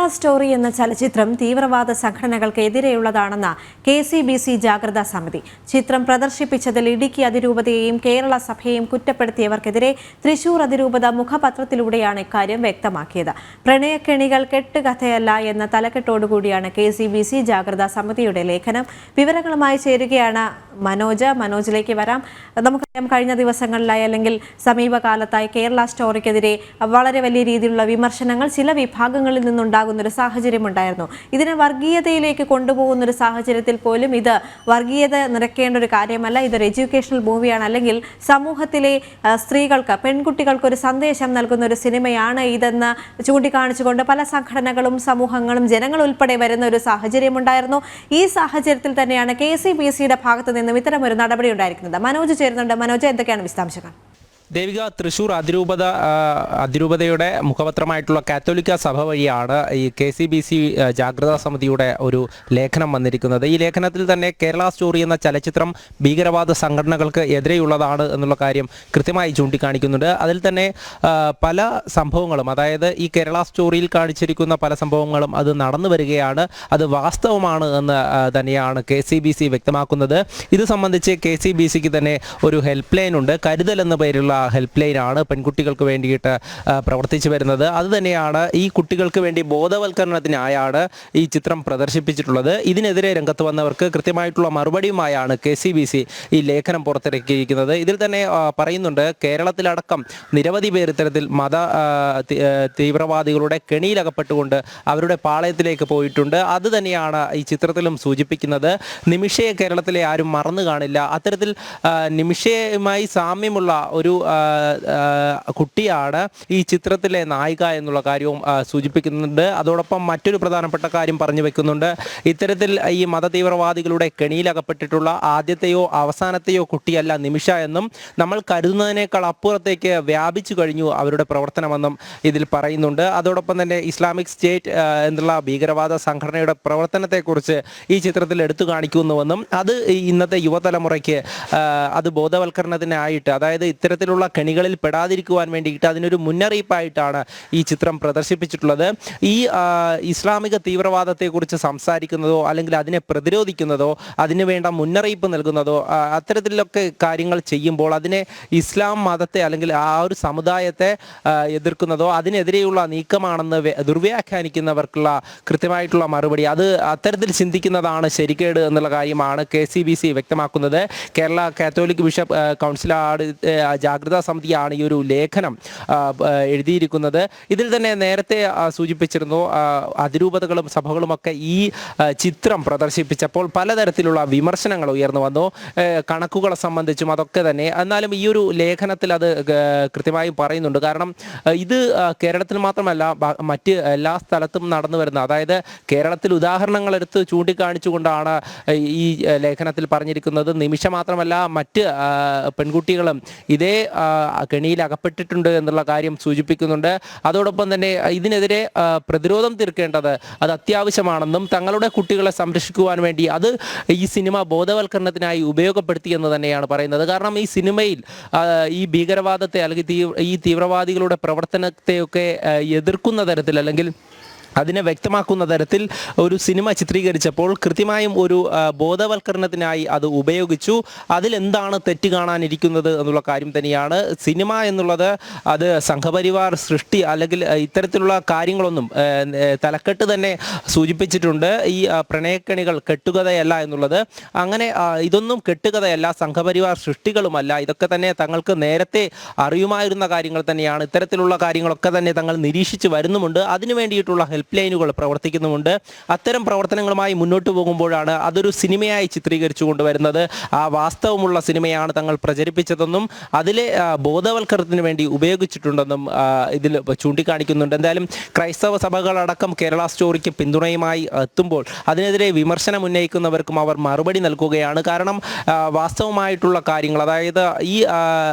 Kerala story എന്ന ചലച്ചിത്രം തീവ്രവാദ സംഘടനകൾക്ക് എതിരെയുള്ളതാണെന്ന KCBC ജാഗ്രതാ സമിതി. ചിത്രം പ്രദർശിപ്പിച്ചതിൽ ഇടുക്കി അതിരൂപതയെയും കേരള സഭയെയും കുറ്റപ്പെടുത്തിയവർക്കെതിരെ തൃശൂർ അതിരൂപത മുഖപത്രത്തിലൂടെയാണ് ഇക്കാര്യം വ്യക്തമാക്കിയത്. പ്രണയക്കെണികൾ കെട്ടുകഥയല്ല എന്ന തലക്കെട്ടോടുകൂടിയാണ് KCBC ജാഗ്രതാ സമിതിയുടെ ലേഖനം. വിവരങ്ങളുമായി ചേരുകയാണ് മനോജിലേക്ക് വരാം. നമുക്കറിയാം, കഴിഞ്ഞ ദിവസങ്ങളിലായി അല്ലെങ്കിൽ സമീപകാലത്തായി കേരള സ്റ്റോറിക്കെതിരെ വളരെ വലിയ രീതിയിലുള്ള വിമർശനങ്ങൾ ചില വിഭാഗങ്ങളിൽ നിന്നുണ്ടാകുന്ന ഒരു സാഹചര്യം ഉണ്ടായിരുന്നു. ഇതിനെ വർഗീയതയിലേക്ക് കൊണ്ടുപോകുന്ന ഒരു സാഹചര്യത്തിൽ പോലും ഇത് വർഗീയത നിറയ്ക്കേണ്ട ഒരു കാര്യമല്ല, ഇതൊരു എഡ്യൂക്കേഷണൽ മൂവിയാണ്, അല്ലെങ്കിൽ സമൂഹത്തിലെ സ്ത്രീകൾക്ക്, പെൺകുട്ടികൾക്ക് ഒരു സന്ദേശം നൽകുന്ന ഒരു സിനിമയാണ് ഇതെന്ന് ചൂണ്ടിക്കാണിച്ചുകൊണ്ട് പല സംഘടനകളും സമൂഹങ്ങളും ജനങ്ങൾ ഉൾപ്പെടെ വരുന്ന ഒരു സാഹചര്യം ഉണ്ടായിരുന്നു. ഈ സാഹചര്യത്തിൽ തന്നെയാണ് KCBCയുടെ ഭാഗത്ത് നിന്നും ഇത്തരമൊരു നടപടി ഉണ്ടായിരിക്കുന്നത്. മനോജ് ചേരുന്നുണ്ട്. മനോജ്, എന്തൊക്കെയാണ് വിശദാംശങ്ങൾ? ദേവിക, തൃശൂർ അതിരൂപതയുടെ മുഖപത്രമായിട്ടുള്ള കാത്തോലിക്ക സഭ വഴിയാണ് ഈ KCBC ജാഗ്രതാ സമിതിയുടെ ഒരു ലേഖനം വന്നിരിക്കുന്നത്. ഈ ലേഖനത്തിൽ തന്നെ കേരള സ്റ്റോറി എന്ന ചലച്ചിത്രം ഭീകരവാദ സംഘടനകൾക്ക് എതിരെയുള്ളതാണ് എന്നുള്ള കാര്യം കൃത്യമായി ചൂണ്ടിക്കാണിക്കുന്നുണ്ട്. അതിൽ തന്നെ പല സംഭവങ്ങളും, അതായത് ഈ കേരള സ്റ്റോറിയിൽ കാണിച്ചിരിക്കുന്ന പല സംഭവങ്ങളും അത് നടന്നു വരികയാണ്, അത് വാസ്തവമാണ് എന്ന് തന്നെയാണ് KCBC വ്യക്തമാക്കുന്നത്. ഇത് സംബന്ധിച്ച് KCBCക്ക് തന്നെ ഒരു ഹെൽപ്പ് ലൈൻ ഉണ്ട്. കരുതൽ എന്ന പേരുള്ള ഹെൽപ്പ് ലൈനാണ് പെൺകുട്ടികൾക്ക് വേണ്ടിയിട്ട് പ്രവർത്തിച്ചു വരുന്നത്. അതുതന്നെയാണ് ഈ കുട്ടികൾക്ക് വേണ്ടി ബോധവൽക്കരണത്തിനായാണ് ഈ ചിത്രം പ്രദർശിപ്പിച്ചിട്ടുള്ളത്. ഇതിനെതിരെ രംഗത്ത് വന്നവർക്ക് കൃത്യമായിട്ടുള്ള മറുപടിയുമായാണ് KCBC ഈ ലേഖനം പുറത്തിറക്കിയിരിക്കുന്നത്. ഇതിൽ തന്നെ പറയുന്നുണ്ട്, കേരളത്തിലടക്കം നിരവധി പേർ ഇത്തരത്തിൽ തീവ്രവാദികളുടെ കെണിയിലകപ്പെട്ടുകൊണ്ട് അവരുടെ പാളയത്തിലേക്ക് പോയിട്ടുണ്ട്. അത് തന്നെയാണ് ഈ ചിത്രത്തിലും സൂചിപ്പിക്കുന്നത്. നിമിഷയെ കേരളത്തിലെ ആരും മറന്നു കാണില്ല. അത്തരത്തിൽ നിമിഷയുമായി സാമ്യമുള്ള ഒരു കുട്ടിയാണ് ഈ ചിത്രത്തിലെ നായിക എന്നുള്ള കാര്യവും സൂചിപ്പിക്കുന്നുണ്ട്. അതോടൊപ്പം മറ്റൊരു പ്രധാനപ്പെട്ട കാര്യം പറഞ്ഞു വെക്കുന്നുണ്ട്. ഇത്തരത്തിൽ ഈ മതതീവ്രവാദികളുടെ കെണിയിലകപ്പെട്ടിട്ടുള്ള ആദ്യത്തെയോ അവസാനത്തെയോ കുട്ടിയല്ല നിമിഷ എന്നും, നമ്മൾ കരുതുന്നതിനേക്കാൾ അപ്പുറത്തേക്ക് വ്യാപിച്ചു കഴിഞ്ഞു അവരുടെ പ്രവർത്തനമെന്നും ഇതിൽ പറയുന്നുണ്ട്. അതോടൊപ്പം തന്നെ ഇസ്ലാമിക് സ്റ്റേറ്റ് എന്നുള്ള ഭീകരവാദ സംഘടനയുടെ പ്രവർത്തനത്തെക്കുറിച്ച് ഈ ചിത്രത്തിൽ എടുത്തു കാണിക്കുന്നുവെന്നും, അത് ഇന്നത്തെ യുവതലമുറയ്ക്ക് അത് ബോധവൽക്കരണത്തിനായിട്ട്, അതായത് ഇത്തരത്തിലുള്ള കെണികളിൽ പെടാതിരിക്കുവാൻ വേണ്ടിയിട്ട് അതിനൊരു മുന്നറിയിപ്പായിട്ടാണ് ഈ ചിത്രം പ്രദർശിപ്പിച്ചിട്ടുള്ളത്. ഈ ഇസ്ലാമിക തീവ്രവാദത്തെക്കുറിച്ച് സംസാരിക്കുന്നതോ അല്ലെങ്കിൽ അതിനെ പ്രതിരോധിക്കുന്നതോ അതിന് വേണ്ട മുന്നറിയിപ്പ് നൽകുന്നതോ അത്തരത്തിലൊക്കെ കാര്യങ്ങൾ ചെയ്യുമ്പോൾ അതിനെ ഇസ്ലാം മതത്തെ അല്ലെങ്കിൽ ആ ഒരു സമുദായത്തെ എതിർക്കുന്നതോ അതിനെതിരെയുള്ള നീക്കമാണെന്ന് ദുർവ്യാഖ്യാനിക്കുന്നവർക്കുള്ള കൃത്യമായിട്ടുള്ള മറുപടി, അത് അത്തരത്തിൽ ചിന്തിക്കുന്നതാണ് ശരിക്കേട് എന്നുള്ള കാര്യമാണ് KCBC വ്യക്തമാക്കുന്നത്. കേരള കാത്തോലിക് ബിഷപ്പ് കൗൺസിൽ ജാഗ്രതാ സമിതിയാണ് ഈ ഒരു ലേഖനം എഴുതിയിരിക്കുന്നത്. ഇതിൽ തന്നെ നേരത്തെ സൂചിപ്പിച്ചിരുന്നു, അതിരൂപതകളും സഭകളുമൊക്കെ ഈ ചിത്രം പ്രദർശിപ്പിച്ചപ്പോൾ പലതരത്തിലുള്ള വിമർശനങ്ങൾ ഉയർന്നു വന്നു, കണക്കുകളെ സംബന്ധിച്ചും അതൊക്കെ തന്നെ. എന്നാലും ഈ ഒരു ലേഖനത്തിൽ അത് കൃത്യമായും പറയുന്നുണ്ട്. കാരണം ഇത് കേരളത്തിൽ മാത്രമല്ല, മറ്റ് എല്ലാ സ്ഥലത്തും നടന്നു വരുന്ന, അതായത് കേരളത്തിൽ ഉദാഹരണങ്ങൾ എടുത്ത് ചൂണ്ടിക്കാണിച്ചുകൊണ്ടാണ് ഈ ലേഖനത്തിൽ പറഞ്ഞിരിക്കുന്നത്. നിമിഷ മാത്രമല്ല, മറ്റ് പെൺകുട്ടികളും ഇതേ കെണിയിൽ അകപ്പെട്ടിട്ടുണ്ട് എന്നുള്ള കാര്യം സൂചിപ്പിക്കുന്നുണ്ട്. അതോടൊപ്പം തന്നെ ഇതിനെതിരെ പ്രതിരോധം തീർക്കേണ്ടത് അത് അത്യാവശ്യമാണെന്നും, തങ്ങളുടെ കുട്ടികളെ സംരക്ഷിക്കുവാൻ വേണ്ടി അത് ഈ സിനിമ ബോധവൽക്കരണത്തിനായി ഉപയോഗപ്പെടുത്തി എന്ന് തന്നെയാണ് പറയുന്നത്. കാരണം ഈ സിനിമയിൽ ഈ ഭീകരവാദത്തെ അല്ലെങ്കിൽ ഈ തീവ്രവാദികളുടെ പ്രവർത്തനത്തെയൊക്കെ എതിർക്കുന്ന തരത്തിൽ അല്ലെങ്കിൽ അതിനെ വ്യക്തമാക്കുന്ന തരത്തിൽ ഒരു സിനിമ ചിത്രീകരിച്ചപ്പോൾ കൃത്യമായും ഒരു ബോധവൽക്കരണത്തിനായി അത് ഉപയോഗിച്ചു. അതിലെന്താണ് തെറ്റ് കാണാനിരിക്കുന്നത് എന്നുള്ള കാര്യം തന്നെയാണ്. സിനിമ എന്നുള്ളത് അത് സംഘപരിവാർ സൃഷ്ടി അല്ലെങ്കിൽ ഇത്തരത്തിലുള്ള കാര്യങ്ങളൊന്നും തലക്കെട്ട് തന്നെ സൂചിപ്പിച്ചിട്ടുണ്ട്. ഈ പ്രണയക്കണികൾ കെട്ടുകഥയല്ല എന്നുള്ളത്, അങ്ങനെ ഇതൊന്നും കെട്ടുകഥയല്ല, സംഘപരിവാർ സൃഷ്ടികളുമല്ല. ഇതൊക്കെ തന്നെ തങ്ങൾക്ക് നേരത്തെ അറിയുമായിരുന്ന കാര്യങ്ങൾ തന്നെയാണ്. ഇത്തരത്തിലുള്ള കാര്യങ്ങളൊക്കെ തന്നെ തങ്ങൾ നിരീക്ഷിച്ച് വരുന്നുമുണ്ട്. അതിനു വേണ്ടിയിട്ടുള്ള ഹെൽപ്പ് ലൈനുകൾ പ്രവർത്തിക്കുന്നുമുണ്ട്. അത്തരം പ്രവർത്തനങ്ങളുമായി മുന്നോട്ട് പോകുമ്പോഴാണ് അതൊരു സിനിമയായി ചിത്രീകരിച്ചു കൊണ്ടുവരുന്നത്. ആ വാസ്തവമുള്ള സിനിമയാണ് തങ്ങൾ പ്രചരിപ്പിച്ചതെന്നും അതിലെ ബോധവൽക്കരണത്തിന് വേണ്ടി ഉപയോഗിച്ചിട്ടുണ്ടെന്നും ഇതിൽ ചൂണ്ടിക്കാണിക്കുന്നുണ്ട്. എന്തായാലും ക്രൈസ്തവ സഭകളടക്കം കേരള സ്റ്റോറിക്ക് പിന്തുണയുമായി എത്തുമ്പോൾ അതിനെതിരെ വിമർശനം ഉന്നയിക്കുന്നവർക്കും അവർ മറുപടി നൽകുകയാണ്. കാരണം വാസ്തവമായിട്ടുള്ള കാര്യങ്ങൾ, അതായത് ഈ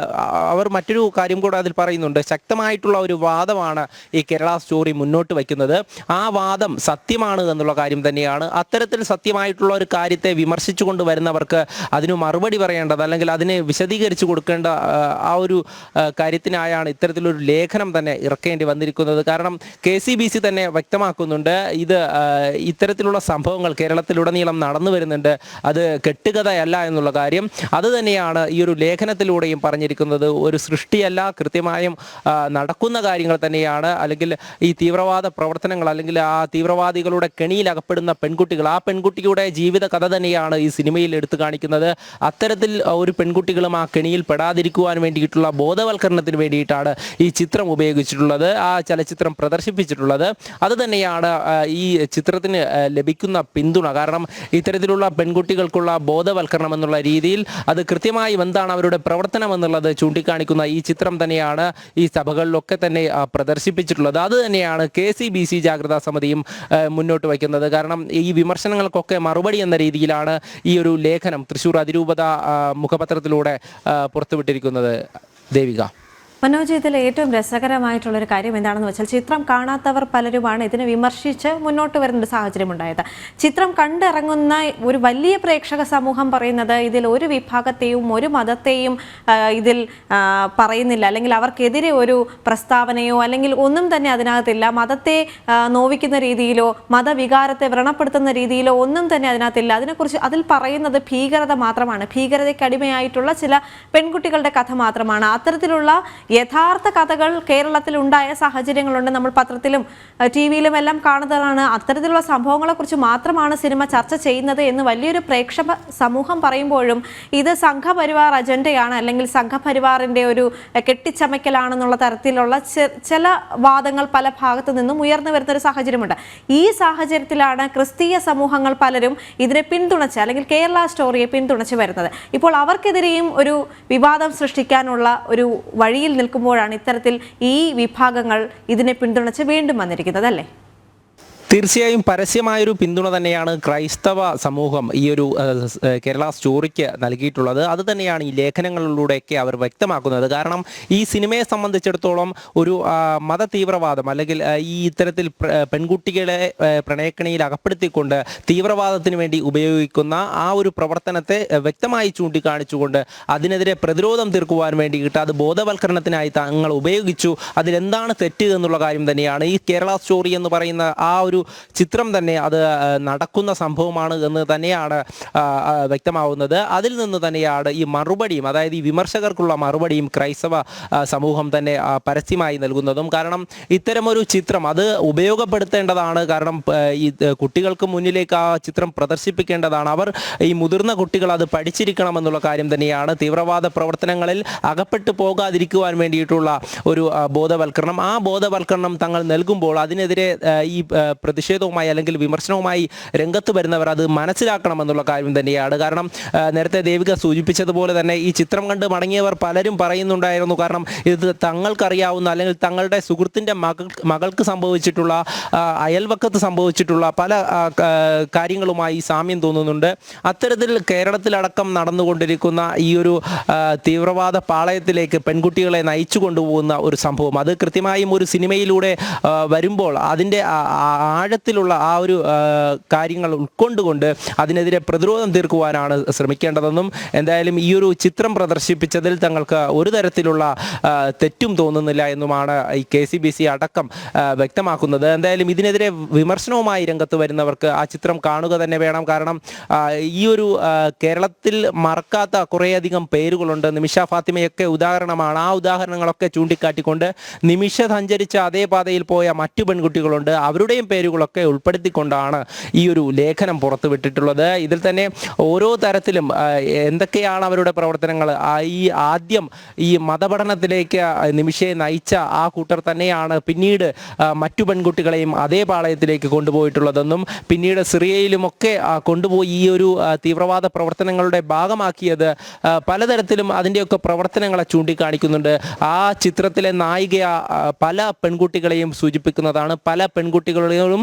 അവർ മറ്റൊരു കാര്യം കൂടെ അതിൽ പറയുന്നുണ്ട്. ശക്തമായിട്ടുള്ള ഒരു വാദമാണ് ഈ കേരള സ്റ്റോറി മുന്നോട്ട് വയ്ക്കുന്നത്. ആ വാദം സത്യമാണ് എന്നുള്ള കാര്യം തന്നെയാണ്. അത്തരത്തിൽ സത്യമായിട്ടുള്ള ഒരു കാര്യത്തെ വിമർശിച്ചു കൊണ്ടുവരുന്നവർക്ക് അതിന് മറുപടി പറയേണ്ടത് അല്ലെങ്കിൽ അതിനെ വിശദീകരിച്ചു കൊടുക്കേണ്ട ആ ഒരു കാര്യത്തിനായാണ് ഇത്തരത്തിലൊരു ലേഖനം തന്നെ ഇറക്കേണ്ടി വന്നിരിക്കുന്നത്. കാരണം KCBC തന്നെ വ്യക്തമാക്കുന്നുണ്ട് ഇത് ഇത്തരത്തിലുള്ള സംഭവങ്ങൾ കേരളത്തിലുടനീളം നടന്നു വരുന്നുണ്ട്, അത് കെട്ടുകഥയല്ല എന്നുള്ള കാര്യം. അത് തന്നെയാണ് ഈ ഒരു ലേഖനത്തിലൂടെയും പറഞ്ഞിരിക്കുന്നത്. ഒരു സൃഷ്ടിയല്ല, കൃത്യമായും നടക്കുന്ന കാര്യങ്ങൾ തന്നെയാണ്. അല്ലെങ്കിൽ ഈ തീവ്രവാദ പ്രവർത്തനങ്ങൾ അല്ലെങ്കിൽ ആ തീവ്രവാദികളുടെ കെണിയിൽ അകപ്പെടുന്ന പെൺകുട്ടികൾ, ആ പെൺകുട്ടിയുടെ ജീവിത കഥ തന്നെയാണ് ഈ സിനിമയിൽ എടുത്തു കാണിക്കുന്നത്. അത്തരത്തിൽ ഒരു പെൺകുട്ടികളും ആ കെണിയിൽ പെടാതിരിക്കുവാൻ വേണ്ടിയിട്ടുള്ള ബോധവൽക്കരണത്തിന് വേണ്ടിയിട്ടാണ് ഈ ചിത്രം ഉപയോഗിച്ചിട്ടുള്ളത്, ആ ചലച്ചിത്രം പ്രദർശിപ്പിച്ചിട്ടുള്ളത്. അത് തന്നെയാണ് ഈ ചിത്രത്തിന് ലഭിക്കുന്ന പിന്തുണ. കാരണം ഇത്തരത്തിലുള്ള പെൺകുട്ടികൾക്കുള്ള ബോധവൽക്കരണം എന്നുള്ള രീതിയിൽ അത് കൃത്യമായും എന്താണ് അവരുടെ പ്രവർത്തനം എന്നുള്ളത് ചൂണ്ടിക്കാണിക്കുന്ന ഈ ചിത്രം തന്നെയാണ് ഈ സഭകളിലൊക്കെ തന്നെ പ്രദർശിപ്പിച്ചിട്ടുള്ളത്. അത് തന്നെയാണ് KCBC ജാഗ്രതാ സമിതിയും മുന്നോട്ട് വയ്ക്കുന്നത്. കാരണം ഈ വിമർശനങ്ങൾക്കൊക്കെ മറുപടി എന്ന രീതിയിലാണ് ഈ ഒരു ലേഖനം തൃശ്ശൂർ അതിരൂപത മുഖപത്രത്തിലൂടെ പുറത്തുവിട്ടിരിക്കുന്നത്. ദേവിക. മനോജ്, ഇതിൽ ഏറ്റവും രസകരമായിട്ടുള്ളൊരു കാര്യം എന്താണെന്ന് വെച്ചാൽ ചിത്രം കാണാത്തവർ പലരുമാണ് ഇതിനെ വിമർശിച്ച് മുന്നോട്ട് വരുന്ന ഒരു സാഹചര്യം ഉണ്ടായത്. ചിത്രം കണ്ടിറങ്ങുന്ന ഒരു വലിയ പ്രേക്ഷക സമൂഹം പറയുന്നത് ഇതിൽ ഒരു വിഭാഗത്തെയും ഒരു മതത്തെയും ഇതിൽ പറയുന്നില്ല, അല്ലെങ്കിൽ അവർക്കെതിരെ ഒരു പ്രസ്താവനയോ അല്ലെങ്കിൽ ഒന്നും തന്നെ അതിനകത്തില്ല. മതത്തെ നോവിക്കുന്ന രീതിയിലോ മതവികാരത്തെ വ്രണപ്പെടുത്തുന്ന രീതിയിലോ ഒന്നും തന്നെ അതിനകത്തില്ല. അതിനെക്കുറിച്ച് അതിൽ പറയുന്നത് ഭീകരത മാത്രമാണ്, ഭീകരതയ്ക്ക് അടിമയായിട്ടുള്ള ചില പെൺകുട്ടികളുടെ കഥ മാത്രമാണ്. അത്തരത്തിലുള്ള യഥാർത്ഥ കഥകൾ കേരളത്തിൽ ഉണ്ടായ സാഹചര്യങ്ങളുണ്ട്. നമ്മൾ പത്രത്തിലും TV-യിലും എല്ലാം കാണുന്നതാണ്. അത്തരത്തിലുള്ള സംഭവങ്ങളെക്കുറിച്ച് മാത്രമാണ് സിനിമ ചർച്ച ചെയ്യുന്നത് എന്ന് വലിയൊരു പ്രേക്ഷക സമൂഹം പറയുമ്പോഴും ഇത് സംഘപരിവാർ അജണ്ടയാണ് അല്ലെങ്കിൽ സംഘപരിവാറിൻ്റെ ഒരു കെട്ടിച്ചമയ്ക്കലാണെന്നുള്ള തരത്തിലുള്ള ചില വാദങ്ങൾ പല ഭാഗത്തു നിന്നും ഉയർന്നു വരുന്നൊരു സാഹചര്യമുണ്ട്. ഈ സാഹചര്യത്തിലാണ് ക്രിസ്തീയ സമൂഹങ്ങൾ പലരും ഇതിനെ പിന്തുണച്ച് അല്ലെങ്കിൽ കേരള സ്റ്റോറിയെ പിന്തുണച്ച് വരുന്നത്. ഇപ്പോൾ അവർക്കെതിരെയും ഒരു വിവാദം സൃഷ്ടിക്കാനുള്ള ഒരു വഴിയിൽ നിൽക്കുമ്പോഴാണ് ഇത്തരത്തിൽ ഈ വിഭാഗങ്ങൾ ഇതിനെ പിന്തുണച്ച് വീണ്ടും വന്നിരിക്കുന്നത്, അല്ലേ? തീർച്ചയായും പരസ്യമായൊരു പിന്തുണ തന്നെയാണ് ക്രൈസ്തവ സമൂഹം ഈ ഒരു കേരള സ്റ്റോറിക്ക് നൽകിയിട്ടുള്ളത്. അത് തന്നെയാണ് ഈ ലേഖനങ്ങളിലൂടെയൊക്കെ അവർ വ്യക്തമാക്കുന്നത്. കാരണം ഈ സിനിമയെ സംബന്ധിച്ചിടത്തോളം ഒരു മത തീവ്രവാദം അല്ലെങ്കിൽ ഈ ഇത്തരത്തിൽ പെൺകുട്ടികളെ പ്രണയക്കണിയിൽ അകപ്പെടുത്തിക്കൊണ്ട് തീവ്രവാദത്തിന് വേണ്ടി ഉപയോഗിക്കുന്ന ആ ഒരു പ്രവർത്തനത്തെ വ്യക്തമായി ചൂണ്ടിക്കാണിച്ചുകൊണ്ട് അതിനെതിരെ പ്രതിരോധം തീർക്കുവാൻ വേണ്ടിയിട്ട് അത് ബോധവൽക്കരണത്തിനായി തങ്ങൾ ഉപയോഗിച്ചു, അതിലെന്താണ് തെറ്റ് എന്നുള്ള കാര്യം തന്നെയാണ് ഈ കേരള സ്റ്റോറി എന്ന് പറയുന്ന ആ ഒരു ചിത്രം തന്നെ അത് നടക്കുന്ന സംഭവമാണ് എന്ന് തന്നെയാണ് വ്യക്തമാവുന്നത്. അതിൽ നിന്ന് തന്നെയാണ് ഈ മറുപടിയും, അതായത് ഈ വിമർശകർക്കുള്ള മറുപടിയും ക്രൈസ്തവ സമൂഹം തന്നെ പരസ്യമായി നൽകുന്നതും. കാരണം ഇത്തരമൊരു ചിത്രം അത് ഉപയോഗപ്പെടുത്തേണ്ടതാണ്. കാരണം ഈ കുട്ടികൾക്ക് മുന്നിലേക്ക് ആ ചിത്രം പ്രദർശിപ്പിക്കേണ്ടതാണ്. അവർ ഈ മുതിർന്ന കുട്ടികൾ അത് പഠിച്ചിരിക്കണമെന്നുള്ള കാര്യം തന്നെയാണ്. തീവ്രവാദ പ്രവർത്തനങ്ങളിൽ അകപ്പെട്ടു പോകാതിരിക്കുവാൻ വേണ്ടിയിട്ടുള്ള ഒരു ബോധവൽക്കരണം, ആ ബോധവൽക്കരണം തങ്ങൾ നൽകുമ്പോൾ അതിനെതിരെ ഈ പ്രതിഷേധവുമായി അല്ലെങ്കിൽ വിമർശനവുമായി രംഗത്ത് വരുന്നവർ അത് മനസ്സിലാക്കണമെന്നുള്ള കാര്യം തന്നെയാണ്. കാരണം നേരത്തെ ദേവിക സൂചിപ്പിച്ചതുപോലെ തന്നെ ഈ ചിത്രം കണ്ട് മടങ്ങിയവർ പലരും പറയുന്നുണ്ടായിരുന്നു, കാരണം ഇത് തങ്ങൾക്കറിയാവുന്ന അല്ലെങ്കിൽ തങ്ങളുടെ സുഹൃത്തിൻ്റെ മകൾക്ക് സംഭവിച്ചിട്ടുള്ള, അയൽവക്കത്ത് സംഭവിച്ചിട്ടുള്ള പല കാര്യങ്ങളുമായി സാമ്യം തോന്നുന്നുണ്ട്. അത്തരത്തിൽ കേരളത്തിലടക്കം നടന്നുകൊണ്ടിരിക്കുന്ന ഈ ഒരു തീവ്രവാദ പാളയത്തിലേക്ക് പെൺകുട്ടികളെ നയിച്ചു കൊണ്ടുപോകുന്ന ഒരു സംഭവം അത് കൃത്യമായും ഒരു സിനിമയിലൂടെ വരുമ്പോൾ അതിൻ്റെ ആഴത്തിലുള്ള ആ ഒരു കാര്യങ്ങൾ ഉൾക്കൊണ്ടുകൊണ്ട് അതിനെതിരെ പ്രതിരോധം തീർക്കുവാനാണ് ശ്രമിക്കേണ്ടതെന്നും എന്തായാലും ഈ ഒരു ചിത്രം പ്രദർശിപ്പിച്ചതിൽ തങ്ങൾക്ക് ഒരു തരത്തിലുള്ള തെറ്റും തോന്നുന്നില്ല എന്നുമാണ് ഈ KCBC അടക്കം വ്യക്തമാക്കുന്നത്. എന്തായാലും ഇതിനെതിരെ വിമർശനവുമായി രംഗത്ത് വരുന്നവർക്ക് ആ ചിത്രം കാണുക തന്നെ വേണം. കാരണം ഈ ഒരു കേരളത്തിൽ മറക്കാത്ത കുറേയധികം പേരുകളുണ്ട്. നിമിഷ ഫാത്തിമയൊക്കെ ഉദാഹരണമാണ്. ആ ഉദാഹരണങ്ങളൊക്കെ ചൂണ്ടിക്കാട്ടിക്കൊണ്ട് നിമിഷ സഞ്ചരിച്ച അതേ പാതയിൽ പോയ മറ്റു പെൺകുട്ടികളുണ്ട്. അവരുടെയും പേരുകളൊക്കെ ഉൾപ്പെടുത്തിക്കൊണ്ടാണ് ഈ ഒരു ലേഖനം പുറത്തുവിട്ടിട്ടുള്ളത്. ഇതിൽ തന്നെ ഓരോ തരത്തിലും എന്തൊക്കെയാണ് അവരുടെ പ്രവർത്തനങ്ങൾ, ഈ ആദ്യം ഈ മതപഠനത്തിലേക്ക് നിമിഷയെ നയിച്ച ആ കൂട്ടർ തന്നെയാണ് പിന്നീട് മറ്റു പെൺകുട്ടികളെയും അതേ പാളയത്തിലേക്ക് കൊണ്ടുപോയിട്ടുള്ളതെന്നും പിന്നീട് സിറിയയിലുമൊക്കെ കൊണ്ടുപോയി ഈ ഒരു തീവ്രവാദ പ്രവർത്തനങ്ങളുടെ ഭാഗമാക്കിയത് പലതരത്തിലും അതിൻ്റെയൊക്കെ പ്രവർത്തനങ്ങളെ ചൂണ്ടിക്കാണിക്കുന്നുണ്ട്. ആ ചിത്രത്തിലെ നായിക പല പെൺകുട്ടികളെയും സൂചിപ്പിക്കുന്നതാണ്. പല പെൺകുട്ടികളെയും പ്രവർത്തനങ്ങളും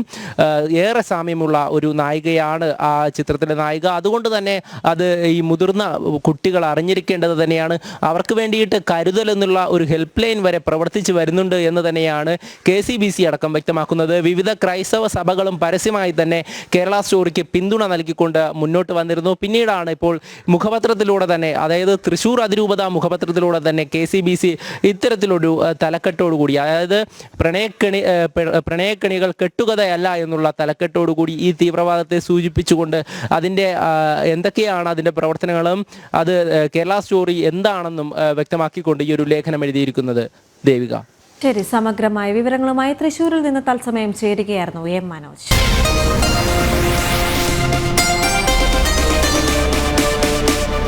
ഏറെ സാമ്യമുള്ള ഒരു നായികയാണ് ആ ചിത്രത്തിലെ നായിക. അതുകൊണ്ട് തന്നെ അത് ഈ മുതിർന്ന കുട്ടികൾ അറിഞ്ഞിരിക്കേണ്ടത് തന്നെയാണ്. അവർക്ക് വേണ്ടിയിട്ട് കരുതൽ എന്നുള്ള ഒരു ഹെൽപ്പ് ലൈൻ വരെ പ്രവർത്തിച്ചു വരുന്നുണ്ട് എന്ന് തന്നെയാണ് KCBC അടക്കം വ്യക്തമാക്കുന്നത്. വിവിധ ക്രൈസ്തവ സഭകളും പരസ്യമായി തന്നെ കേരള സ്റ്റോറിക്ക് പിന്തുണ നൽകിക്കൊണ്ട് മുന്നോട്ട് വന്നിരുന്നു. പിന്നീടാണ് ഇപ്പോൾ മുഖപത്രത്തിലൂടെ തന്നെ, അതായത് തൃശ്ശൂർ അതിരൂപത മുഖപത്രത്തിലൂടെ തന്നെ KCBC ഇത്തരത്തിലൊരു തലക്കെട്ടോടുകൂടി, അതായത് പ്രണയക്കണികൾ കെട്ടുകഥയല്ല എന്നുള്ള തലക്കെട്ടോടുകൂടി ഈ തീവ്രവാദത്തെ സൂചിപ്പിച്ചുകൊണ്ട് അതിൻ്റെ എന്തൊക്കെയാണ് അതിൻ്റെ പ്രവർത്തനങ്ങളും അത് കേരള സ്റ്റോറി എന്താണെന്നും വ്യക്തമാക്കിക്കൊണ്ട് ഈ ഒരു ലേഖനം എഴുതിയിരിക്കുന്നത്. ദേവിക. ശരി, സമഗ്രമായ വിവരങ്ങളുമായി തൃശ്ശൂരിൽ നിന്ന് തത്സമയം ചേരുകയായിരുന്നു M. മനോജ്.